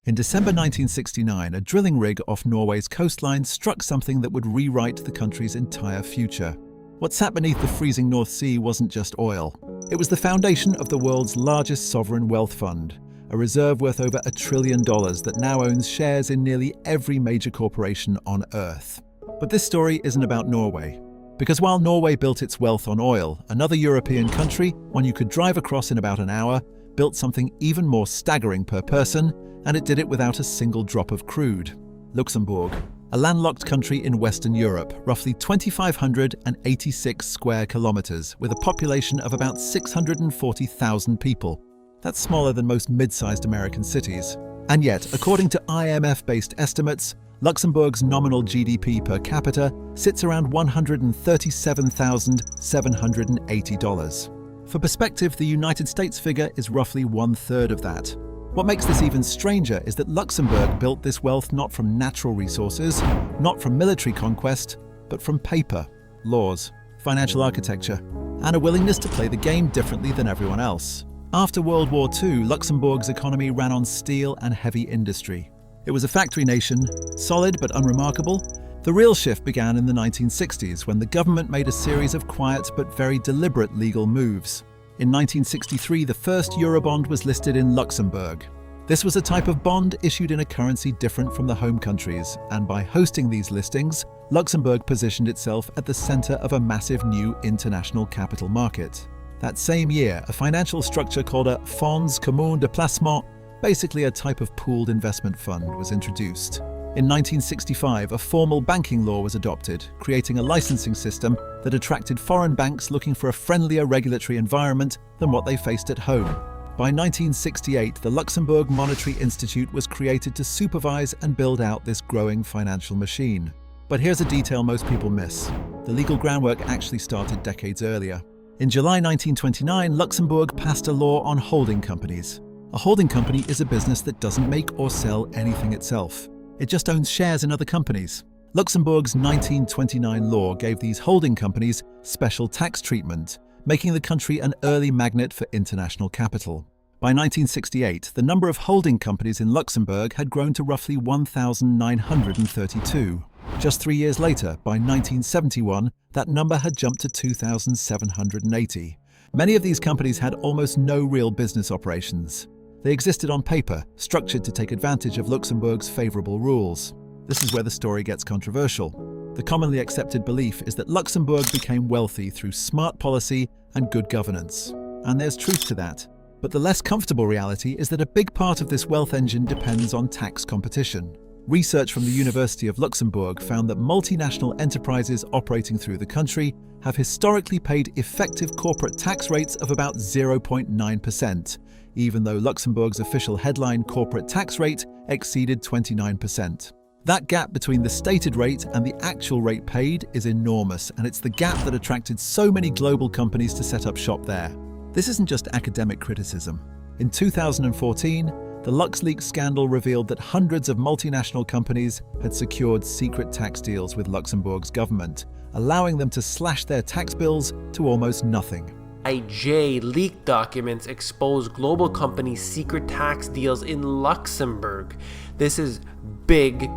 In December 1969, a drilling rig off Norway's coastline struck something that would rewrite the country's entire future. What sat beneath the freezing North Sea wasn't just oil. It was the foundation of the world's largest sovereign wealth fund, a reserve worth over $1 trillion that now owns shares in nearly every major corporation on Earth. But this story isn't about Norway. Because while Norway built its wealth on oil, another European country, one you could drive across in about an hour, built something even more staggering per person, and it did it without a single drop of crude. Luxembourg, a landlocked country in Western Europe, roughly 2,586 square kilometers, with a population of about 640,000 people. That's smaller than most mid-sized American cities. And yet, according to IMF-based estimates, Luxembourg's nominal GDP per capita sits around $137,780. For perspective, the United States figure is roughly one-third of that. What makes this even stranger is that Luxembourg built this wealth not from natural resources, not from military conquest, but from paper, laws, financial architecture, and a willingness to play the game differently than everyone else. After World War II, Luxembourg's economy ran on steel and heavy industry. It was a factory nation, solid but unremarkable. The real shift began in the 1960s when the government made a series of quiet but very deliberate legal moves. In 1963, the first Eurobond was listed in Luxembourg. This was a type of bond issued in a currency different from the home countries, and by hosting these listings, Luxembourg positioned itself at the center of a massive new international capital market. That same year, a financial structure called a Fonds commun de placement, basically a type of pooled investment fund, was introduced. In 1965, a formal banking law was adopted, creating a licensing system that attracted foreign banks looking for a friendlier regulatory environment than what they faced at home. By 1968, the Luxembourg Monetary Institute was created to supervise and build out this growing financial machine. But here's a detail most people miss. The legal groundwork actually started decades earlier. In July 1929, Luxembourg passed a law on holding companies. A holding company is a business that doesn't make or sell anything itself. It just owns shares in other companies. Luxembourg's 1929 law gave these holding companies special tax treatment, making the country an early magnet for international capital. By 1968, the number of holding companies in Luxembourg had grown to roughly 1,932. Just 3 years later, by 1971, that number had jumped to 2,780. Many of these companies had almost no real business operations. They existed on paper, structured to take advantage of Luxembourg's favorable rules. This is where the story gets controversial. The commonly accepted belief is that Luxembourg became wealthy through smart policy and good governance. And there's truth to that. But the less comfortable reality is that a big part of this wealth engine depends on tax competition. Research from the University of Luxembourg found that multinational enterprises operating through the country have historically paid effective corporate tax rates of about 0.9%, even though Luxembourg's official headline corporate tax rate exceeded 29%. That gap between the stated rate and the actual rate paid is enormous, and it's the gap that attracted so many global companies to set up shop there. This isn't just academic criticism. In 2014, the LuxLeaks scandal revealed that hundreds of multinational companies had secured secret tax deals with Luxembourg's government, allowing them to slash their tax bills to almost nothing. IJ leaked documents expose global companies' secret tax deals in Luxembourg. This is big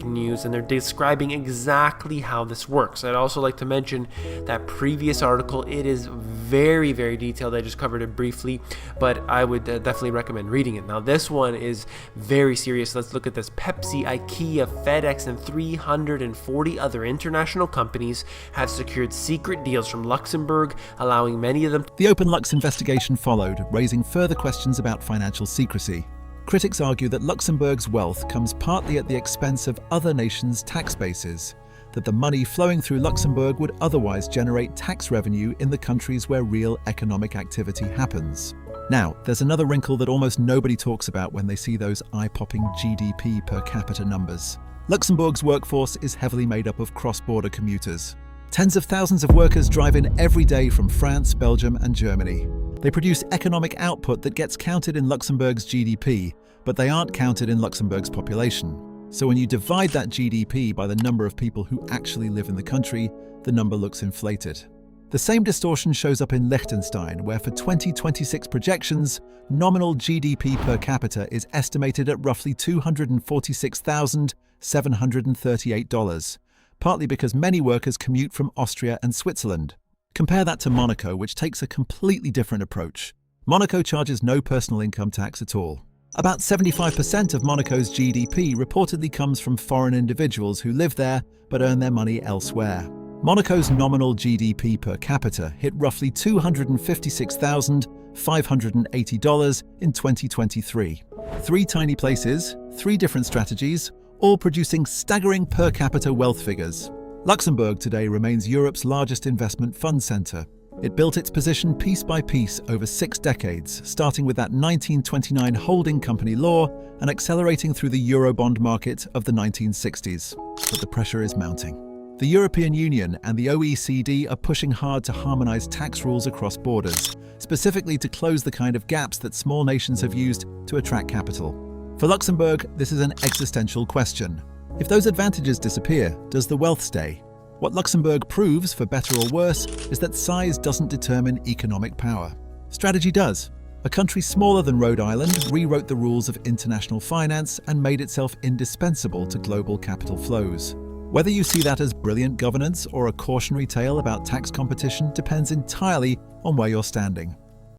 news, and they're describing exactly how this works. I'd also like to mention that previous article. It is very detailed. I just covered it briefly, but I would definitely recommend reading it. Now this one is very serious. Let's look at this. Pepsi, IKEA, FedEx, and 340 other international companies have secured secret deals from Luxembourg, allowing many of them. The Open Lux investigation followed, raising further questions about financial secrecy. Critics argue that Luxembourg's wealth comes partly at the expense of other nations' tax bases, that the money flowing through Luxembourg would otherwise generate tax revenue in the countries where real economic activity happens. Now, there's another wrinkle that almost nobody talks about when they see those eye-popping GDP per capita numbers. Luxembourg's workforce is heavily made up of cross-border commuters. Tens of thousands of workers drive in every day from France, Belgium, and Germany. They produce economic output that gets counted in Luxembourg's GDP, but they aren't counted in Luxembourg's population. So when you divide that GDP by the number of people who actually live in the country, the number looks inflated. The same distortion shows up in Liechtenstein, where for 2026 projections, nominal GDP per capita is estimated at roughly $246,738, partly because many workers commute from Austria and Switzerland. Compare that to Monaco, which takes a completely different approach. Monaco charges no personal income tax at all. About 75% of Monaco's GDP reportedly comes from foreign individuals who live there but earn their money elsewhere. Monaco's nominal GDP per capita hit roughly $256,580 in 2023. Three tiny places, three different strategies, all producing staggering per capita wealth figures. Luxembourg today remains Europe's largest investment fund centre. It built its position piece by piece over 6 decades, starting with that 1929 holding company law and accelerating through the Eurobond market of the 1960s. But the pressure is mounting. The European Union and the OECD are pushing hard to harmonise tax rules across borders, specifically to close the kind of gaps that small nations have used to attract capital. For Luxembourg, this is an existential question. If those advantages disappear, does the wealth stay? What Luxembourg proves, for better or worse, is that size doesn't determine economic power. Strategy does. A country smaller than Rhode Island rewrote the rules of international finance and made itself indispensable to global capital flows. Whether you see that as brilliant governance or a cautionary tale about tax competition depends entirely on where you're standing.